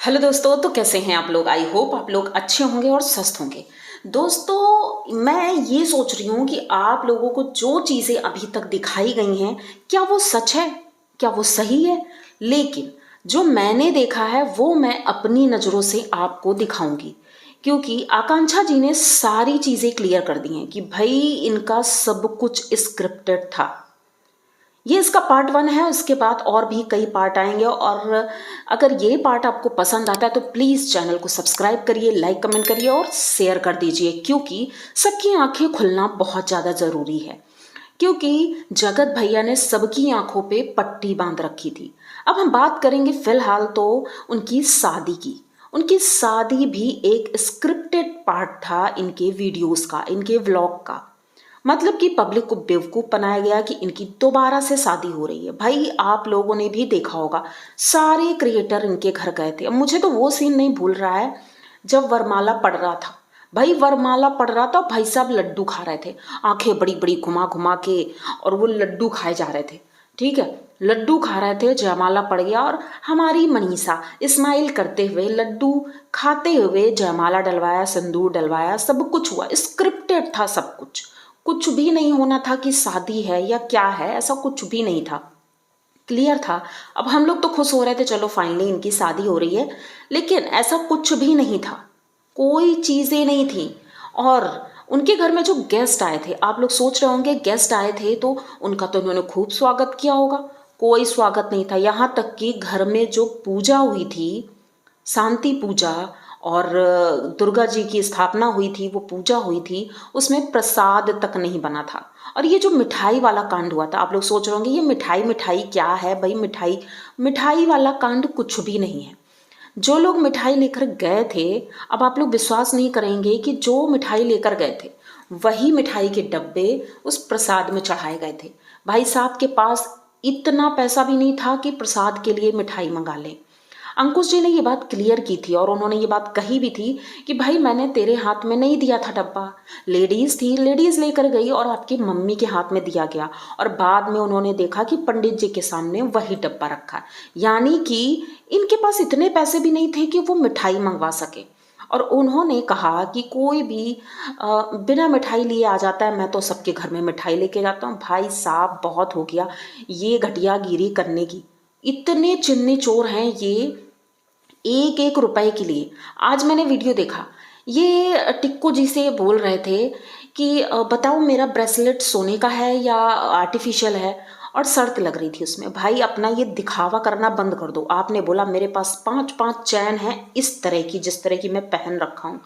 Hello दोस्तों, तो कैसे हैं आप लोग। आई होप आप लोग अच्छे होंगे और स्वस्थ होंगे। दोस्तों, मैं ये सोच रही हूँ कि आप लोगों को जो चीज़ें अभी तक दिखाई गई हैं, क्या वो सच है, क्या वो सही है। लेकिन जो मैंने देखा है वो मैं अपनी नज़रों से आपको दिखाऊंगी, क्योंकि आकांक्षा जी ने सारी चीज़ें क्लियर कर दी हैं कि भाई इनका सब कुछ स्क्रिप्टेड था। ये इसका पार्ट 1 है। उसके बाद और भी कई पार्ट आएंगे, और अगर ये पार्ट आपको पसंद आता है तो प्लीज़ चैनल को सब्सक्राइब करिए, लाइक कमेंट करिए और शेयर कर दीजिए, क्योंकि सबकी आंखें खुलना बहुत ज़्यादा ज़रूरी है। क्योंकि जगत भैया ने सबकी आंखों पे पट्टी बांध रखी थी। अब हम बात करेंगे फिलहाल तो उनकी शादी की। उनकी शादी भी एक स्क्रिप्टेड पार्ट था इनके वीडियोस का, इनके व्लॉग का। मतलब कि पब्लिक को बेवकूफ़ बनाया गया कि इनकी दोबारा से शादी हो रही है। भाई आप लोगों ने भी देखा होगा, सारे क्रिएटर इनके घर गए थे। अब मुझे तो वो सीन नहीं भूल रहा है जब वरमाला पड़ रहा था। भाई वरमाला पड़ रहा था, भाई साहब लड्डू खा रहे थे, आंखें बड़ी बड़ी घुमा घुमा के, और वो लड्डू खाए जा रहे थे। ठीक है, लड्डू खा रहे थे, जयमाला पड़ गया और हमारी मनीषा स्माइल करते हुए लड्डू खाते हुए जयमाला डलवाया, सिंदूर डलवाया, सब कुछ हुआ। स्क्रिप्टेड था सब कुछ। कुछ भी नहीं होना था कि शादी है या क्या है, ऐसा कुछ भी नहीं था, क्लियर था। अब हम लोग तो खुश हो रहे थे, चलो फाइनली इनकी शादी हो रही है, लेकिन ऐसा कुछ भी नहीं था, कोई चीज़ें नहीं थी। और उनके घर में जो गेस्ट आए थे, आप लोग सोच रहे होंगे गेस्ट आए थे तो उनका तो उन्होंने खूब स्वागत किया होगा। कोई स्वागत नहीं था। यहाँ तक कि घर में जो पूजा हुई थी, शांति पूजा, और दुर्गा जी की स्थापना हुई थी, वो पूजा हुई थी, उसमें प्रसाद तक नहीं बना था। और ये जो मिठाई वाला कांड हुआ था, आप लोग सोच रहे होंगे ये मिठाई मिठाई क्या है भाई। मिठाई मिठाई वाला कांड कुछ भी नहीं है। जो लोग मिठाई लेकर गए थे, अब आप लोग विश्वास नहीं करेंगे कि जो मिठाई लेकर गए थे वही मिठाई के डब्बे उस प्रसाद में चढ़ाए गए थे। भाई साहब के पास इतना पैसा भी नहीं था कि प्रसाद के लिए मिठाई मंगा लें। अंकुश जी ने ये बात क्लियर की थी, और उन्होंने ये बात कही भी थी कि भाई मैंने तेरे हाथ में नहीं दिया था डब्बा, लेडीज थी, लेडीज लेकर गई और आपकी मम्मी के हाथ में दिया गया। और बाद में उन्होंने देखा कि पंडित जी के सामने वही डब्बा रखा है। यानी कि इनके पास इतने पैसे भी नहीं थे कि वो मिठाई मंगवा सके। और उन्होंने कहा कि कोई भी बिना मिठाई लिए आ जाता है, मैं तो सबके घर में मिठाई लेके जाता हूँ। भाई साहब बहुत हो गया ये घटियागिरी करने की। इतने चिन्नी चोर हैं ये, एक एक रुपए के लिए। आज मैंने वीडियो देखा, ये टिक्को जी से बोल रहे थे कि बताओ मेरा ब्रेसलेट सोने का है या आर्टिफिशियल है, और शर्त लग रही थी उसमें। भाई अपना ये दिखावा करना बंद कर दो। आपने बोला मेरे पास 5-5 चैन है इस तरह की, जिस तरह की मैं पहन रखा हूँ,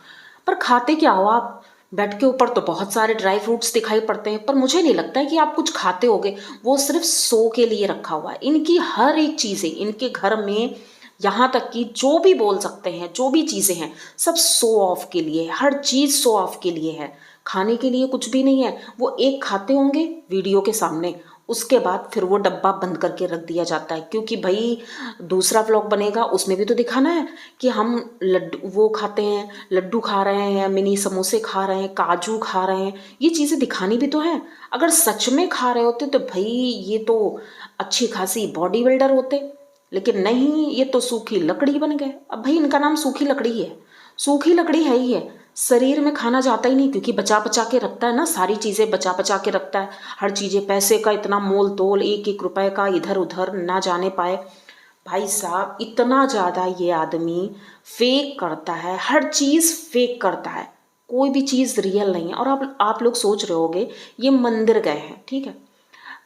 पर खाते क्या हो आप। बेड के ऊपर तो बहुत सारे ड्राई फ्रूट्स दिखाई पड़ते हैं, पर मुझे नहीं लगता है कि आप कुछ खाते होगे। वो सिर्फ शो के लिए रखा हुआ है। इनकी हर एक चीज़ें इनके घर में, यहाँ तक कि जो भी बोल सकते हैं, जो भी चीज़ें हैं, सब शो ऑफ के लिए, हर चीज़ शो ऑफ के लिए है। खाने के लिए कुछ भी नहीं है। वो एक खाते होंगे वीडियो के सामने, उसके बाद फिर वो डब्बा बंद करके रख दिया जाता है, क्योंकि भाई दूसरा व्लॉग बनेगा उसमें भी तो दिखाना है कि हम लड्डू वो खाते हैं, लड्डू खा रहे हैं, मिनी समोसे खा रहे हैं, काजू खा रहे हैं, ये चीज़ें दिखानी भी तो है। अगर सच में खा रहे होते तो भाई ये तो अच्छी खासी बॉडी बिल्डर होते, लेकिन नहीं, ये तो सूखी लकड़ी बन गए। अब भाई इनका नाम सूखी लकड़ी है, सूखी लकड़ी है ही है। शरीर में खाना जाता ही नहीं, क्योंकि बचा बचा के रखता है ना, सारी चीज़ें बचा बचा के रखता है। हर चीज़ें, पैसे का इतना मोल तोल, एक एक रुपए का इधर उधर ना जाने पाए। भाई साहब इतना ज़्यादा ये आदमी फेक करता है, हर चीज़ फेक करता है, कोई भी चीज़ रियल नहीं है। और आप लोग सोच रहे होगे ये मंदिर गए हैं, ठीक है,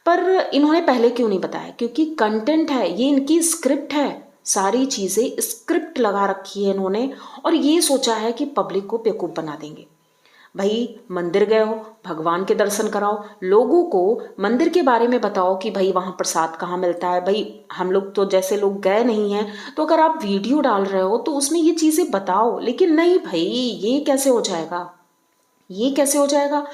पर इन्होंने पहले क्यों नहीं बताया, क्योंकि कंटेंट है, ये इनकी स्क्रिप्ट है। सारी चीज़ें स्क्रिप्ट लगा रखी है इन्होंने, और ये सोचा है कि पब्लिक को बेवकूफ़ बना देंगे। भाई मंदिर गए हो, भगवान के दर्शन कराओ, लोगों को मंदिर के बारे में बताओ कि भाई वहाँ प्रसाद कहाँ मिलता है। भाई हम लोग तो जैसे लोग गए नहीं हैं, तो अगर आप वीडियो डाल रहे हो तो उसमें ये चीज़ें बताओ। लेकिन नहीं भाई, ये कैसे हो जाएगा, ये कैसे हो जाएगा।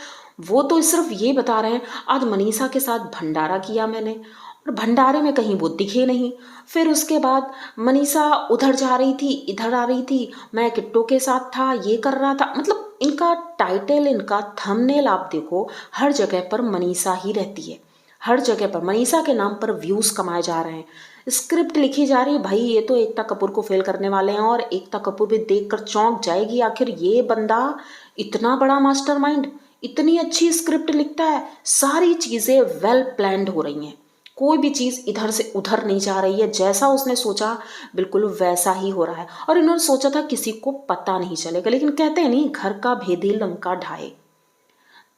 वो तो सिर्फ ये बता रहे हैं आज मनीषा के साथ भंडारा किया मैंने, और भंडारे में कहीं वो दिखे नहीं। फिर उसके बाद मनीषा उधर जा रही थी, इधर आ रही थी, मैं किट्टू के साथ था, ये कर रहा था। मतलब इनका टाइटल, इनका थंबनेल आप देखो, हर जगह पर मनीषा ही रहती है, हर जगह पर मनीषा के नाम पर व्यूज कमाए जा रहे हैं, स्क्रिप्ट लिखी जा रही है। भाई ये तो एकता कपूर को फेल करने वाले हैं और एकता कपूर भी देखकर चौंक जाएगी, आखिर ये बंदा इतना बड़ा मास्टरमाइंड, इतनी अच्छी स्क्रिप्ट लिखता है, सारी चीजें वेल प्लान्ड हो रही हैं, कोई भी चीज इधर से उधर नहीं जा रही है, जैसा उसने सोचा बिल्कुल वैसा ही हो रहा है। और इन्होंने सोचा था किसी को पता नहीं चलेगा, लेकिन कहते हैं नहीं, घर का भेदी लंका ढाए।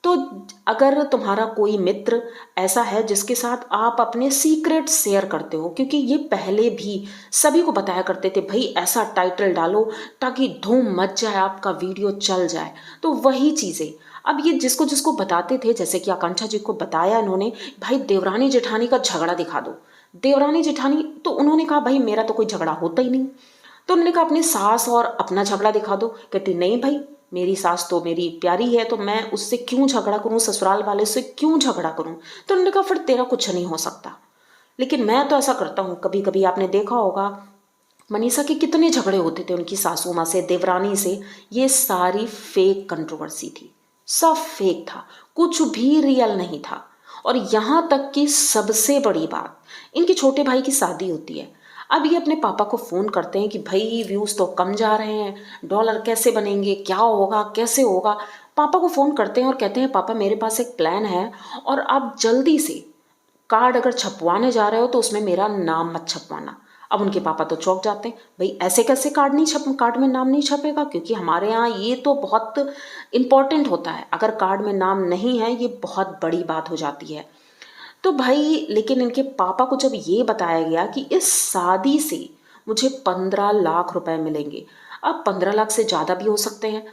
तो अगर तुम्हारा कोई मित्र ऐसा है जिसके साथ आप अपने सीक्रेट शेयर करते हो, क्योंकि ये पहले भी सभी को बताया करते थे भाई ऐसा टाइटल डालो ताकि धूम मच जाए, आपका वीडियो चल जाए, तो वही चीज़ें अब ये जिसको जिसको बताते थे, जैसे कि आकांक्षा जी को बताया इन्होंने, भाई देवरानी जेठानी का झगड़ा दिखा दो। देवरानी जेठानी, तो उन्होंने कहा भाई मेरा तो कोई झगड़ा होता ही नहीं। तो उन्होंने कहा अपनी सास और अपना झगड़ा दिखा दो। कहती नहीं भाई, मेरी सास तो मेरी प्यारी है, तो मैं उससे क्यों झगड़ा करूं, ससुराल वाले से क्यों झगड़ा करूं। तो उन्होंने कहा फिर तेरा कुछ नहीं हो सकता, लेकिन मैं तो ऐसा करता हूं। कभी कभी आपने देखा होगा मनीषा के कितने झगड़े होते थे उनकी सासू माँ से, देवरानी से। ये सारी फेक कंट्रोवर्सी थी, सब फेक था, कुछ भी रियल नहीं था। और यहाँ तक कि सबसे बड़ी बात, इनके छोटे भाई की शादी होती है। अब ये अपने पापा को फ़ोन करते हैं कि भाई व्यूज़ तो कम जा रहे हैं, डॉलर कैसे बनेंगे, क्या होगा, कैसे होगा। पापा को फ़ोन करते हैं और कहते हैं पापा मेरे पास एक प्लान है, और आप जल्दी से कार्ड अगर छपवाने जा रहे हो तो उसमें मेरा नाम मत छपवाना। अब उनके पापा तो चौंक जाते हैं, भाई ऐसे कैसे कार्ड में नाम नहीं छपेगा, क्योंकि हमारे यहाँ ये तो बहुत इम्पॉर्टेंट होता है, अगर कार्ड में नाम नहीं है ये बहुत बड़ी बात हो जाती है। तो भाई लेकिन इनके पापा को जब ये बताया गया कि इस शादी से मुझे 15 लाख रुपए मिलेंगे, अब 15 लाख से ज़्यादा भी हो सकते हैं,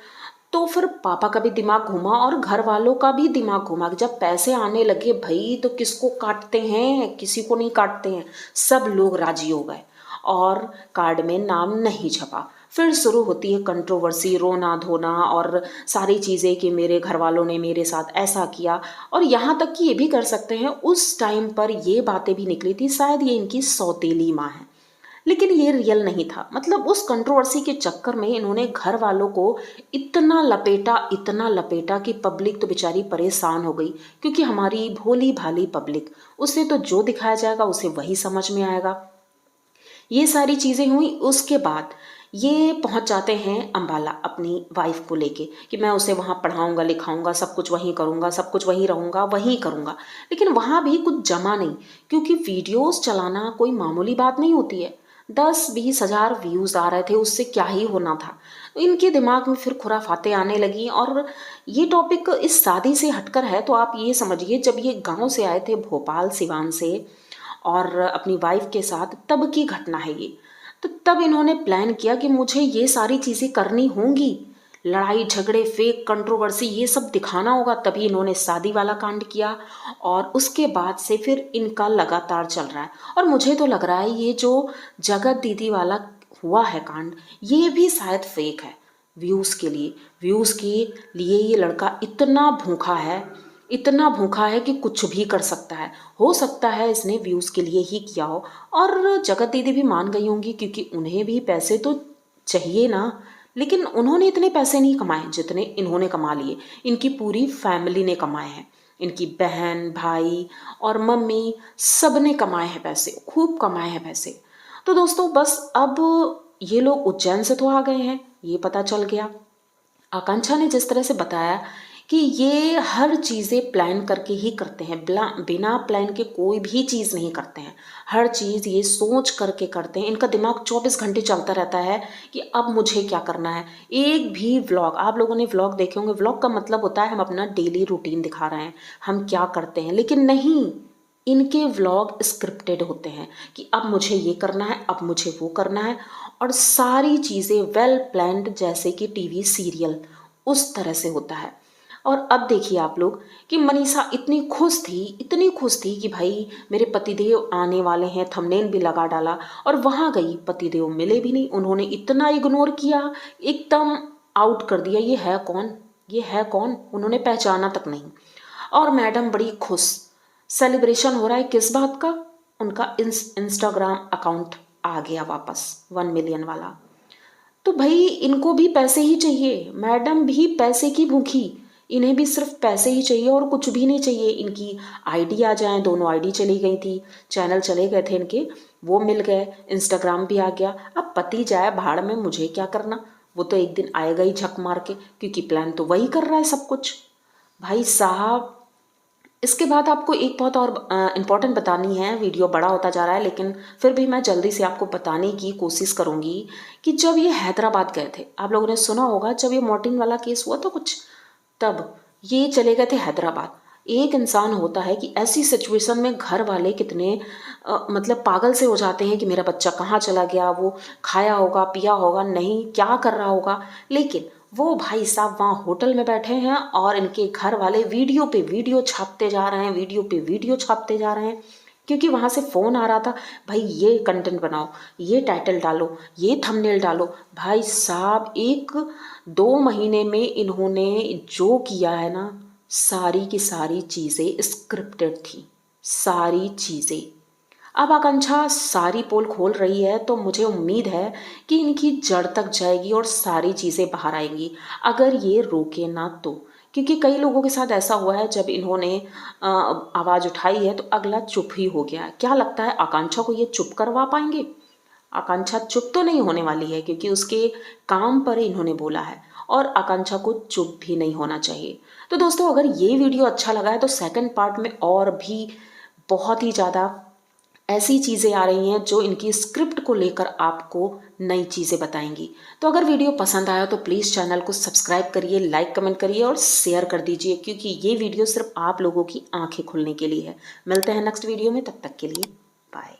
तो फिर पापा का भी दिमाग घुमा और घर वालों का भी दिमाग घुमा कि जब पैसे आने लगे भाई तो किसको काटते हैं, किसी को नहीं काटते हैं। सब लोग राजी हो गए और कार्ड में नाम नहीं छपा। फिर शुरू होती है कंट्रोवर्सी, रोना धोना और सारी चीज़ें कि मेरे घर वालों ने मेरे साथ ऐसा किया। और यहाँ तक कि ये भी कर सकते हैं, उस टाइम पर ये बातें भी निकली थी शायद ये इनकी सौतेली माँ है, लेकिन ये रियल नहीं था। मतलब उस कंट्रोवर्सी के चक्कर में इन्होंने घर वालों को इतना लपेटा कि पब्लिक तो बेचारी परेशान हो गई, क्योंकि हमारी भोली भाली पब्लिक, उसे तो जो दिखाया जाएगा उसे वही समझ में आएगा। ये सारी चीज़ें हुई। उसके बाद ये पहुंच जाते हैं अंबाला अपनी वाइफ को लेके कि मैं उसे वहाँ पढ़ाऊंगा लिखाऊंगा, सब कुछ वहीं करूंगा, सब कुछ वहीं रहूंगा, वहीं करूंगा। लेकिन वहाँ भी कुछ जमा नहीं, क्योंकि वीडियोस चलाना कोई मामूली बात नहीं होती है। 10-20 हज़ार व्यूज़ आ रहे थे, उससे क्या ही होना था। इनके दिमाग में फिर खुराफाते आने लगी। और ये टॉपिक इस शादी से हटकर है, तो आप ये समझिए जब ये गांव से आए थे भोपाल सिवान से और अपनी वाइफ के साथ, तब की घटना है ये। तो तब इन्होंने प्लान किया कि मुझे ये सारी चीज़ें करनी होंगी, लड़ाई झगड़े फेक कंट्रोवर्सी ये सब दिखाना होगा, तभी इन्होंने शादी वाला कांड किया। और उसके बाद से फिर इनका लगातार चल रहा है। और मुझे तो लग रहा है ये जो जगत दीदी वाला हुआ है कांड, ये भी शायद फेक है। व्यूज़ के लिए ये लड़का इतना भूखा है कि कुछ भी कर सकता है। हो सकता है इसने व्यूज़ के लिए ही किया हो। और जगत दीदी भी मान गई होंगी, क्योंकि उन्हें भी पैसे तो चाहिए ना। लेकिन उन्होंने इतने पैसे नहीं कमाए जितने इन्होंने कमा लिए, इनकी पूरी फैमिली ने कमाए हैं। इनकी बहन भाई और मम्मी सब ने कमाए हैं पैसे, खूब कमाए हैं पैसे। तो दोस्तों बस अब ये लोग उज्जैन से तो आ गए हैं, ये पता चल गया। आकांक्षा ने जिस तरह से बताया कि ये हर चीज़ें प्लान करके ही करते हैं, बिना प्लान के कोई भी चीज़ नहीं करते हैं। हर चीज़ ये सोच करके करते हैं। इनका दिमाग 24 घंटे चलता रहता है कि अब मुझे क्या करना है। एक भी व्लॉग, आप लोगों ने व्लॉग देखे होंगे, व्लॉग का मतलब होता है हम अपना डेली रूटीन दिखा रहे हैं, हम क्या करते हैं। लेकिन नहीं, इनके व्लॉग स्क्रिप्टेड होते हैं कि अब मुझे ये करना है, अब मुझे वो करना है। और सारी चीज़ें वेल प्लान्ड, जैसे कि टीवी सीरियल उस तरह से होता है। और अब देखिए आप लोग कि मनीषा इतनी खुश थी कि भाई मेरे पतिदेव आने वाले हैं, थंबनेल भी लगा डाला। और वहाँ गई, पतिदेव मिले भी नहीं, उन्होंने इतना इग्नोर किया, एकदम आउट कर दिया, ये है कौन, उन्होंने पहचाना तक नहीं। और मैडम बड़ी खुश, सेलिब्रेशन हो रहा है किस बात का, उनका इंस्टाग्राम अकाउंट आ गया वापस 1 मिलियन वाला। तो भाई इनको भी पैसे ही चाहिए, मैडम भी पैसे की भूखी इन्हें भी सिर्फ पैसे ही चाहिए और कुछ भी नहीं चाहिए। इनकी आईडी आ जाए, दोनों आईडी चली गई थी, चैनल चले गए थे इनके, वो मिल गए, इंस्टाग्राम भी आ गया। अब पति जाए भाड़ में, मुझे क्या करना, वो तो एक दिन आएगा ही झक मार के, क्योंकि प्लान तो वही कर रहा है सब कुछ। भाई साहब, इसके बाद आपको एक बहुत और इम्पॉर्टेंट बतानी है। वीडियो बड़ा होता जा रहा है लेकिन फिर भी मैं जल्दी से आपको बताने की कोशिश करूंगी कि जब ये हैदराबाद गए थे, आप लोगों ने सुना होगा जब ये मॉर्टिन वाला केस हुआ तो कुछ, तब ये चले गए थे हैदराबाद। एक इंसान होता है कि ऐसी सिचुएशन में घर वाले कितने मतलब पागल से हो जाते हैं कि मेरा बच्चा कहाँ चला गया, वो खाया होगा, पिया होगा, नहीं क्या कर रहा होगा, लेकिन वो भाई साहब वहाँ होटल में बैठे हैं और इनके घर वाले वीडियो पे वीडियो छापते जा रहे हैं, वीडियो पे वीडियो छापते जा रहे हैं, क्योंकि वहाँ से फ़ोन आ रहा था, भाई ये कंटेंट बनाओ, ये टाइटल डालो, ये थंबनेल डालो। भाई साहब 1-2 महीने में इन्होंने जो किया है ना, सारी की सारी चीज़ें स्क्रिप्टेड थी, सारी चीज़ें। अब आकांक्षा सारी पोल खोल रही है तो मुझे उम्मीद है कि इनकी जड़ तक जाएगी और सारी चीज़ें बाहर आएंगी, अगर ये रोके ना तो। क्योंकि कई लोगों के साथ ऐसा हुआ है, जब इन्होंने आवाज़ उठाई है तो अगला चुप ही हो गया। क्या लगता है आकांक्षा को ये चुप करवा पाएंगे? आकांक्षा चुप तो नहीं होने वाली है, क्योंकि उसके काम पर इन्होंने बोला है और आकांक्षा को चुप भी नहीं होना चाहिए। तो दोस्तों, अगर ये वीडियो अच्छा लगा है तो सेकंड पार्ट में और भी बहुत ही ज़्यादा ऐसी चीज़ें आ रही हैं जो इनकी स्क्रिप्ट को लेकर आपको नई चीज़ें बताएंगी। तो अगर वीडियो पसंद आया तो प्लीज़ चैनल को सब्सक्राइब करिए, लाइक कमेंट करिए और शेयर कर दीजिए, क्योंकि ये वीडियो सिर्फ आप लोगों की आंखें खुलने के लिए है। मिलते हैं नेक्स्ट वीडियो में, तब तक के लिए बाय।